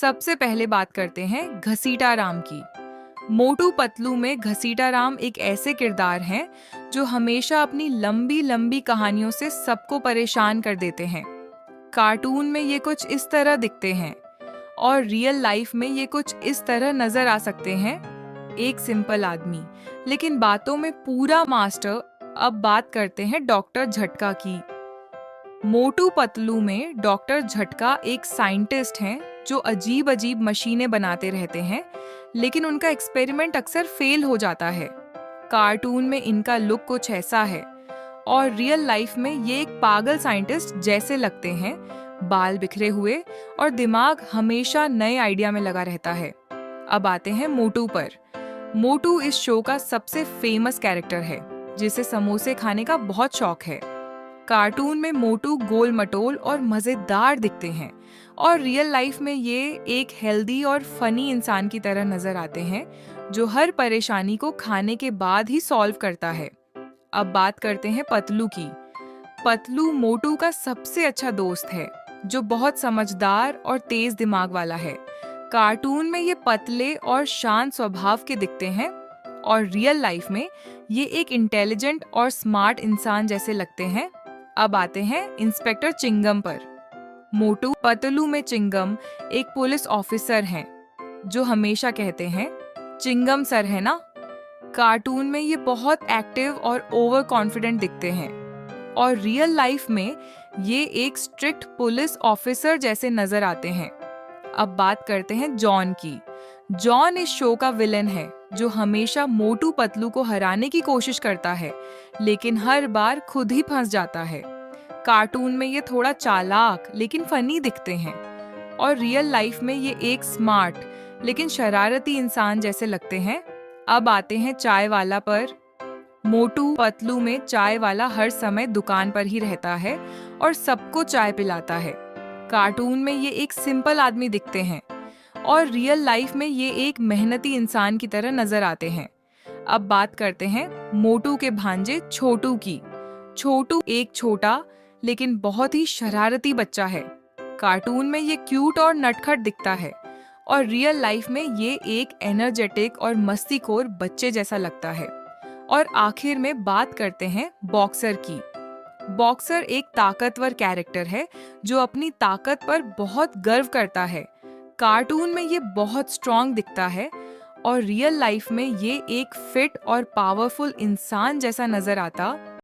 सबसे पहले बात करते हैं घसीटा राम की। मोटू पतलू में घसीटा राम एक ऐसे किरदार हैं जो हमेशा अपनी लंबी लंबी कहानियों से सबको परेशान कर देते हैं। कार्टून में ये कुछ इस तरह दिखते हैं और रियल लाइफ में ये कुछ इस तरह नजर आ सकते हैं। एक सिंपल आदमी लेकिन बातों में पूरा मास्टर। अब बात करते हैं डॉक्टर झटका की। मोटू पतलू में डॉक्टर झटका एक साइंटिस्ट हैं जो अजीब अजीब मशीनें बनाते रहते हैं, लेकिन उनका एक्सपेरिमेंट अक्सर फेल हो जाता है। कार्टून में इनका लुक कुछ ऐसा है और रियल लाइफ में ये एक पागल साइंटिस्ट जैसे लगते हैं, बाल बिखरे हुए और दिमाग हमेशा नए आइडिया में लगा रहता है। अब आते हैं मोटू पर। मोटू इस शो का सबसे फेमस कैरेक्टर है जिसे समोसे खाने का बहुत शौक है। कार्टून में मोटू गोल मटोल और मजेदार दिखते हैं और रियल लाइफ में ये एक हेल्दी और फनी इंसान की तरह नजर आते हैं जो हर परेशानी को खाने के बाद ही सॉल्व करता है। अब बात करते हैं पतलू की। पतलू मोटू का सबसे अच्छा दोस्त है जो बहुत समझदार और तेज दिमाग वाला है। कार्टून में ये पतले और शांत स्वभाव के दिखते हैं और रियल लाइफ में ये एक इंटेलिजेंट और स्मार्ट इंसान जैसे लगते हैं। अब आते हैं इंस्पेक्टर चिंगम पर। मोटू पतलू में चिंगम एक पुलिस ऑफिसर हैं जो हमेशा कहते हैं चिंगम सर है ना। कार्टून में ये बहुत एक्टिव और ओवर कॉन्फिडेंट दिखते हैं और रियल लाइफ में ये एक स्ट्रिक्ट पुलिस ऑफिसर जैसे नजर आते हैं। अब बात करते हैं जॉन की। जॉन इस शो का विलेन है जो हमेशा मोटू पतलू को हराने की कोशिश करता है, लेकिन हर बार खुद ही फंस जाता है। कार्टून में ये थोड़ा चालाक लेकिन फनी दिखते हैं और रियल लाइफ में ये एक स्मार्ट लेकिन शरारती इंसान जैसे लगते हैं। अब आते हैं चाय वाला पर। मोटू पतलू में चाय वाला हर समय दुकान पर ही रहता है और सबको चाय पिलाता है। कार्टून में ये एक सिंपल आदमी दिखते हैं और रियल लाइफ में ये एक मेहनती इंसान की तरह नजर आते हैं। अब बात करते हैं मोटू के भांजे छोटू की। छोटू एक छोटा लेकिन बहुत ही शरारती बच्चा है। कार्टून में ये क्यूट और नटखट दिखता है और रियल लाइफ में ये एक एनर्जेटिक और मस्तीखोर बच्चे जैसा लगता है। और आखिर में बात करते हैं बॉक्सर की। बॉक्सर एक ताकतवर कैरेक्टर है जो अपनी ताकत पर बहुत गर्व करता है। कार्टून में ये बहुत स्ट्रॉन्ग दिखता है और रियल लाइफ में ये एक फिट और पावरफुल इंसान जैसा नजर आता